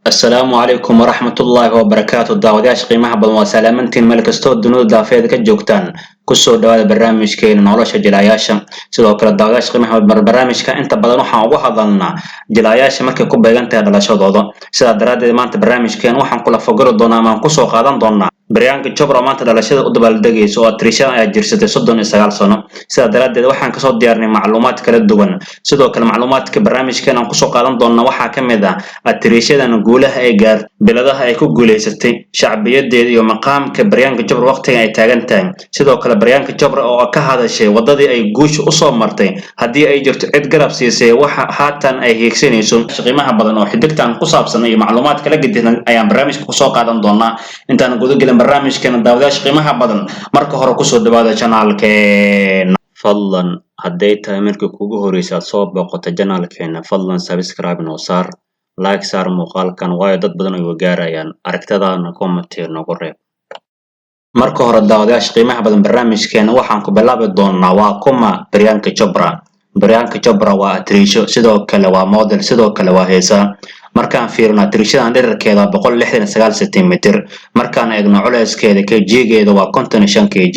السلام عليكم ورحمة الله وبركاته دعواتي قيمها بالمسالمتين ملك استود دنود دافيد كجوكتان كسو دواد برنامج كين نولش جلاياشا sidoo kale daawadayaasha qiimaha barnaamijka inta badan waxaan uga hadalnaa jilayaasha markay ku beegantahay dhalashadooda sidaa daraadeed maanta barnaamijkeen waxaan kula fogori doonaa ama ku soo qaadan doonaa Priyanka Chopra maanta dhalashada u dabaaldegayso oo Trisha ay jirsatay 39 sano sidaa daraadeed waxaan ka soo diyaarnay macluumaad kala duwan sidoo kale macluumaadka barnaamijkeen aan ku soo qaadan doonaa waxaa kamid ah Trishadan guulaha ay gaar biladaha ay ku guuleysatay shacbiyadeeda iyo maqaamka Priyanka Chopra waqtiga ay taagan tahay sidoo kale Priyanka Chopra oo ka hadashay wadadii ay guush u soo martay hadii ay jirto cid garab siisay waxa haatan ay hiigsanayso qiimaha badan oo xiddigtan ku saabsan iyo macluumaad kala gedisan ayaan barnaamijka ku soo qaadan doonaa intaan gudaha gelin barnaamijkeena daawadayaasha qiimaha badan marka hore ku soo dhawaada channelkeena fadlan haday tahay markii kugu horeysay soo booqato channelkeena fadlan subscribe noo saar like saar muuqaalkan waayo dad badan ay gaarayaan aragtadaana comment noogu reeb marka hore daawadayaasha qiimaha badan barnaamijkeena waxaan ku bilaabi doonaa waa kuma Priyanka Chopra waa Trisha sidoo kale waa model sidoo kale waa heesa markaan fiirno Trishadan dhererkeeda 169 cm markaan eegno culeyskeeda k.g.geeda waa 55 kg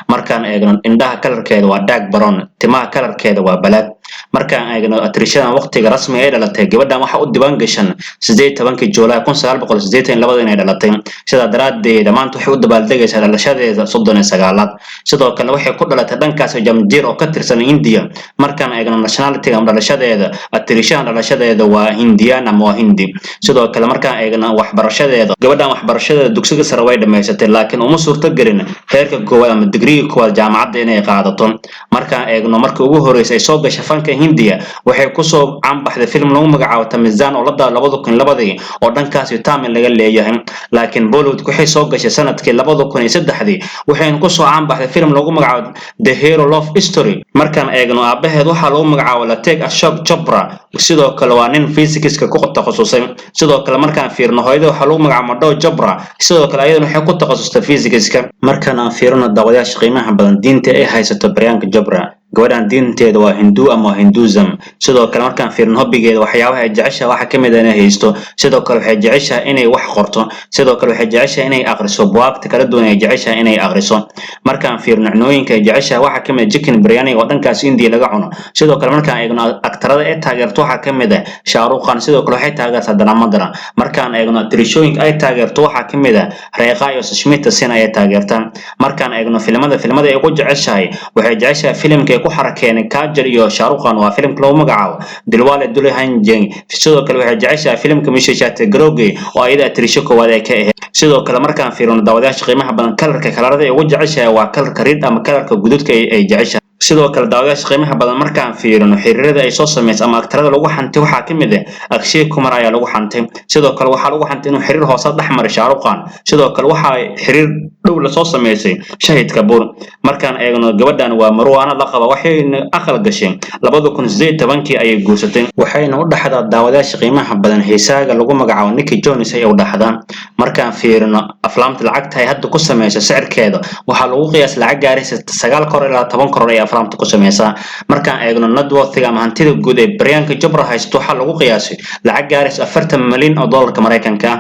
markaan eegno indhaha kalarkeeda waa dark brown timaha kalarkeeda waa black markaan eegno Trishadan waqtiga rasmi ay dhalatay gabadhan waxa u diiwaan gashan 18 July 1982 inay dhalatay sida daraadeed maanta waxay u dabaaldegaysaa dhalashadeeda 39aad sidoo kale waxay ku dhalatay dhankaas Jamjir oo ka tirsan India markaan eegno nationality-ga dhalashadeeda Trishadan dhalashadeeda waa Indian ama hindi sidoo kale markaan eegno waxbarashadeeda gabadhan waxbarashadeeda dugsiga sare way dhameysatay laakiin uma suurto galin heerka koowaad ama degree koowaad jaamacadda inay qaadato markaan eegno markii ugu horeysay ay soo gashay fanka Hindiya waxay ku soo caanbaxday film lagu magacaabo Tamizan oo la daa 2002 oo dhankaas Tamil laga leeyahay laakiin Bollywood waxay soo gashay sanadkii 2003 waxay ku soo caanbaxday film lagu magacaabo The Hero Love Story markaan eegno aabaheed waxa lagu magacaabo Priyanka Chopra sidoo kale waa nin physics-ka ku takhasusay sidoo kale markaan fiirno hooyada waxa lagu magacaabo Chopra sidoo kale ayadana waxay ku takhasustay physics-ka markaan aan fiirno daawadayaasha qiimaha badan diinta ay haysato Priyanka Chopra gabadhan diinteeda waa Hindu ama Hinduism sidoo kale markaan fiirno hobbigeeda waxyaabaha ay jeceshahay waxa kamid ah inay haysto sidoo kale waxay jeceshahay inay wax qorto sidoo kale waxay jeceshahay inay akhriso buugaagta kala duwan ay jeceshahay inay akhriso markaan fiirno cunooyinka ay jeceshahay waxa kamid chicken biryani oo dhankaas India laga cuno sidoo kale markaan eegno aktarada ay taageerto waxa kamid ah Shah Rukh Khan sidoo kale waxay taageertaa daraamada markaan eegno tirishooyinka ay taageerto waxa kamid ah Reeqa iyo Sushmita Sen ay taageertaan markaan eegno filimada ay ku jeceshahay waxay jeceshahay filimka ku xarakeena Kajal iyo Shah Rukh Khan waa filimka lagu magacaabo Dilwale Dulhan Jeng sidoo kale waxay jeceshahay filimka Mishashate Groge oo ayada Trisha koowaad ay ka ahayd sidoo kale markaan fiirino daawadayaasha qiimaha badan kalarada ay ugu jeceshahay waa kalarka red ama kalarka guduudka ay jeceshahay sidoo kale daawadayaasha qiimaha badan markaan fiirino xiriirada ay soo sameeyay ama aktarada lagu xantay waxa kamid ah akshay kumar ayaa lagu xantay sidoo kale waxa lagu xantay inuu xiriir hoose dhaxmar Shah Rukh Khan sidoo kale waxa xiriir dhow la soo sameeyay Shahid Kapoor markaan eegno gabadhan waa Marwana la qaba waxay aqal gashay 2018 ayay guursatay waxayna u dhaxdaa daawadayaasha qiimaha badan heesaaga lagu magacaabo Nicky Jonas ay u dhaxdaan markaan fiirino aflaamta lacagta ay hadda ku sameeyay sicirkeeda waxa lagu qiyaas lacag gaaraysa 9 kor ilaa 10 kor ay aflaamta ku sameeyay markaan eegno network-ga ama hantida guud ee Priyanka Chopra haysto waxa lagu qiyaasay lacag gaaraysa 40 milyan oo dollarka Mareykanka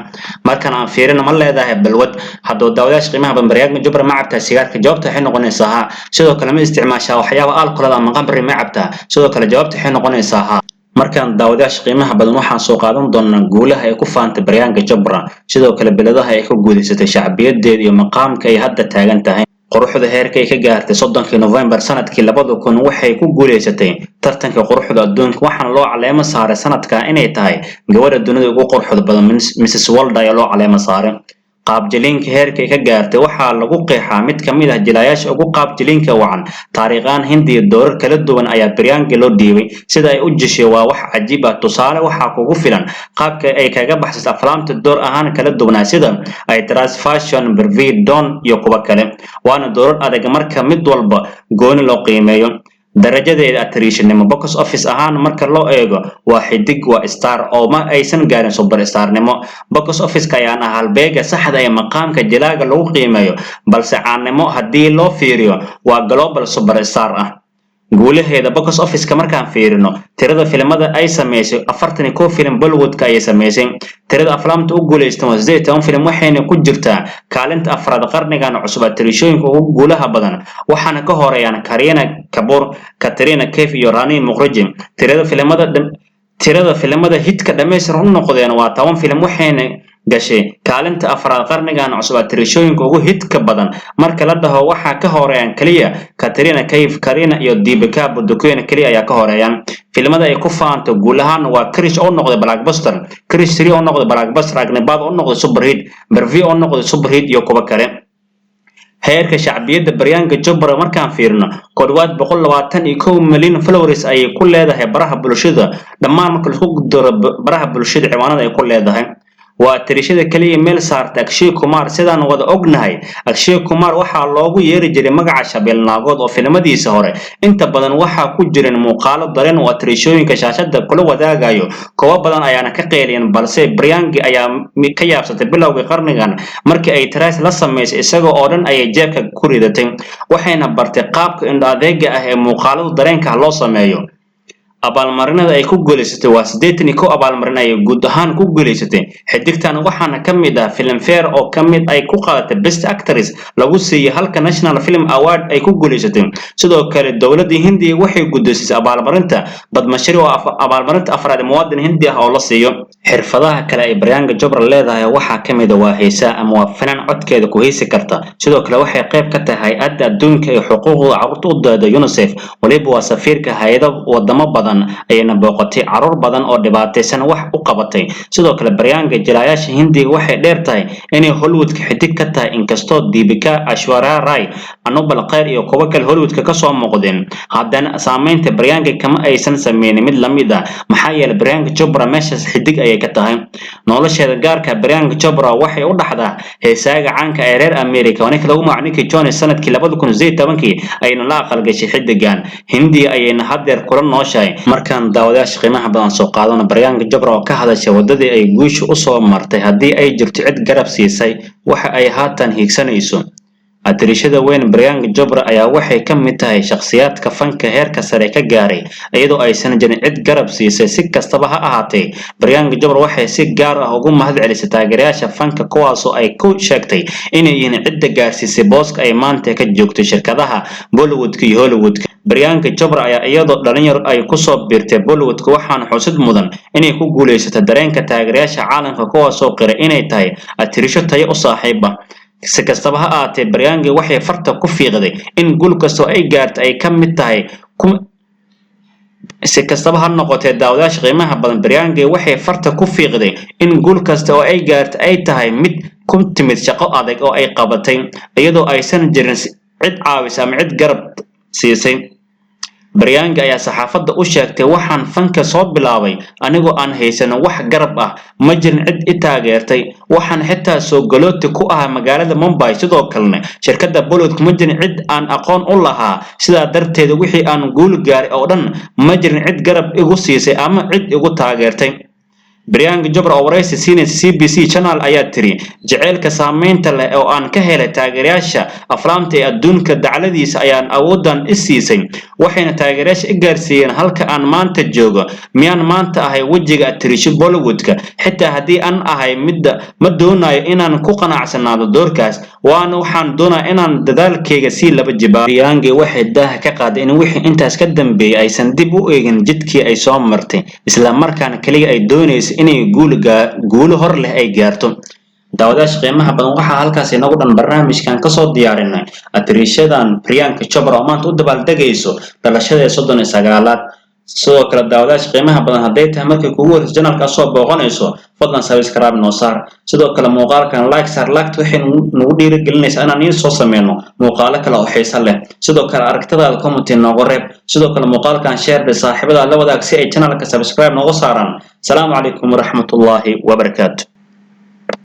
markaan aan fiirino ma leedahay balwad hadda daawadayaasha qiimaha badan Priyanka Chopra ma cabta sigaarka jawaabta waxay noqonaysaa sidoo kale ma isticmaashaa waxyaabo alcohol ama qamri ma cabta sidoo kale jawaabta waxay noqonaysaa markaan daawadayaasha qiimaha badan waxaan soo qaadan doonaa guulaha ay ku faantay Priyanka Chopra sidoo kale biladaha ay ku guuleysatay shacbiyadeeda iyo maqaamka ay hadda taagan tahay quruxda heerka ay ka gaartay 30 November sanadkii 2000 waxay ku guuleysatay tartanka quruxda adduunka waxaan loo caleemo saaray sanadka inay tahay gabadha dunida ugu quruxda badan Mrs World ayaa loo caleemo saaray qaab jiliinka heerka ay ka gaartay waxa lagu qeexaa mid kamid ah jilayaasha ugu qaab jiliinka wacan taariikhan Hindiya doorar kala duwan ayaa Priyanka loo dhiibay sida ay u jishay waa wax cajiib ah tusaale waxa kugu filan qaabka ay kaga baxsay aflaamta door ahaan kala duwan sida ay trans fashion Bervid Don iyo kuwa kale waana doorar adag marka mid walba gooni loo qiimeeyo darajadeeda attritionnimo box office ahaan marka loo eego waa xidig waa star oo ma aysan gaarin superstarnimo box office ka ayaan halbeega saxda ee maqaamka jilaaga lagu qiimeeyo balse caanimo hadii loo fiiriyo waa global superstar ah guulaheeda box office markaan fiirino tirada filimada ay sameysay 41 filim Bollywood ay sameysay tirada aflaamta u guuleystay 18 filim waxayna ku jirtaa kaalinta afraad qarnigan cusub tirishooyinka ugu guulaha badan waxaana ka horeeyaan Kareena Kapoor, Katrina Kaif iyo Rani Mukherjee. tirada filimada hitka dhameystiran u noqdeen waa 10 filim waxayna gashay kaalinta afraad qarnigan cusub tirishooyinka ugu hitka badan marka la dhaho waxa ka horeeyaan kaliya Katrina Kaif, Kareena iyo Deepika Padukone kaliya ayaa ka horeeyaan. filimada ay ku faanto guul ahaan waa Krish oo noqday blockbuster, Krish 3 oo noqday blockbuster, Agnibad oo noqday superhit, Barfi oo noqday superhit iyo kuwa kale. heerka shacbiyada Priyanka Chopra markaan fiirno kordwaad 121 milyan followers ay ku leedahay baraha bulshada dhammaan marka la isku daro baraha bulshada ciwaanada ay ku leedahay waa tirishada kaliya meel saarta Akshay Kumar sidaan wada ognahay Akshay Kumar waxa loogu yeeri jiray magaca shabeel naagood oo filimadiisa hore inta badan waxa ku jireen muuqaalo dareen oo tirishooyinka shaashada kula wadaagayo kuwa badan ayaana ka qeyliyeen balse Priyanka ayaa ka yaabsatay bilowga qarnigan markii ay tiraas la sameysay isaga oo dhan ay jeebka ku ridatay waxayna bartay qaabka indho adeega ah ee muuqaalada dareenka loo sameeyo. abaalmarinada ay ku guuleysatay waa 81 abaalmarin ay guud ahaan ku guuleysatay xidigtan waxaana kamid ah Filmfare oo kamid ay ku qaadatay Best Actress lagu siiyay halka National Film Award ay ku guuleysatay sidoo kale dawladda Hindiya waxay guuleysatay abaalmarinta badmashari oo abaalmarinta afraad muwaadin Hindi ah oo la siiyo. xirfadaha kale ay Priyanka Chopra leedahay waxa kamid ah waa heesaa ama waa fanaan codkeeda ku heesi karta sidoo kale waxay qayb ka tahay hay'adda adduunka ee xuquuqda carruurta u dooda UNICEF waliba waa safiirka hay'adda wadamo badan ayna booqatay carruur badan oo dhibaataysan wax u qabatay sidoo kale Priyanka jilayaasha Hindiga waxay dheer tahay inay Hollywood ka xidig ka tahay inkastoo Deepika Aishwarya Rai Anubal Khair iyo kuwa kale Hollywood ka soo muuqdeen haddana saameynta Priyanka kama aysan sameeynin mid la mid ah maxaa yeelay Priyanka Chopra meeshaas xidig ayay ka tahay nolosheeda gaarka Priyanka Chopra waxay u dhaxdaa heesaaga caanka ee reer America oo ninka lagu magacaabi Jones sanadkii 2018 ayna la aqal gashay xidigan Hindiya ayayna haddeer kula nooshahay. markaan daawadayaasha qiimaha badan soo qaadano Priyanka Chopra oo ka hadashay wadadii ay guusha u soo martay haddii ay jirto cid garab siisay waxa ay haatan hiigsanayso. atirishada weyn Priyanka Chopra ayaa waxay ka mid tahay shakhsiyaadka fanka heerka sare ka gaaray iyadoo aysan jirin cid garab siisay si kastaba ha ahaatee Priyanka Chopra waxay si gaar ah ugu mahadcelisay taageerayaasha fanka kuwaas oo ay ku sheegtay inay yihiin cidda gaarsiisay booska ay maanta ka joogto shirkadaha Bollywood iyo Hollywood. Priyanka Chopra ayaa iyadoo dhalinyaro ay ku soo biirtay Bollywood waxaan xusid mudan inay ku guuleysatay dareenka taageerayaasha caalamka kuwaas oo qiray inay tahay atirisho tayo u saaxiib ah. si kastaba ha ahaatee Priyanka waxay farta ku fiiqday in guul kasta ay gaarto ay ka mid tahay si kastaba ha noqotee daawadayaasha qiimaha badan Priyanka waxay farta ku fiiqday in guul kasta oo ay gaarto ay tahay mid ku timid shaqo adag oo ay qabatay iyadoo aysan jirin cid caawis ama cid garab siisay. Priyanka ayaa saxaafadda u sheegtay waxaan fanka soo bilaabay anigoo aan haysan wax garab ah ma jirin cid i taageertay waxaan xitaa soo galooti ku ahaa magaalada Mumbai sidoo kalena shirkadda Bollywood ma jirin cid aan aqoon u lahaa sidaa darteed wixii aan guul gaaray oo dhan ma jirin cid garab igu siisay ama cid igu taageertay. Priyanka Chopra oo wareysi siinaysa CBC channel ayaa tiri jacaylka saameynta leh oo aan ka helay taageerayaasha aflaamta ee adduunka dacladiisa ayaan awoodan i siisay waxayna taageerayaasha i gaarsiiyeen halka aan maanta joogo miyaan maanta ahay wajiga atirisho Bollywoodka xitaa haddii aan ahay midda ma doonayo inaan ku qanacsanaado doorkaas waana waxaan doonayaa inaan dadaalkayga si laba jibaar. Priyanka waxay daaha ka qaaday in wixii intaas ka dambeeyay aysan dib u eegin jidkii ay soo martay isla markaana kaliya ay doonayso inay guulo hor leh ay gaarto. daawadayaasha qiimaha badan waxaa halkaas inagu dhan barnaamijkan ka soo diyaarinay atirishadan Priyanka Chopra oo maanta u dabaaldegayso dhalashada 39aad sidoo kale daawadayaasha qiimaha badan hadday tahay markii kugu horreysay channelka soo booqanayso fadlan subscribe noo saar sidoo kale muuqaalkan like saar waxay nagu dhiirigelinaysaa inaan idin soo sameeyno muuqaalo kale oo xiiso leh sidoo kale aragtidaada comment noogu reeb sidoo kale muuqaalkan share saaxiibada la wadaag si ay channelka subscribe noogu saaraan. Assalaamu calaykum waraxmatullaahi wabarakaatuh.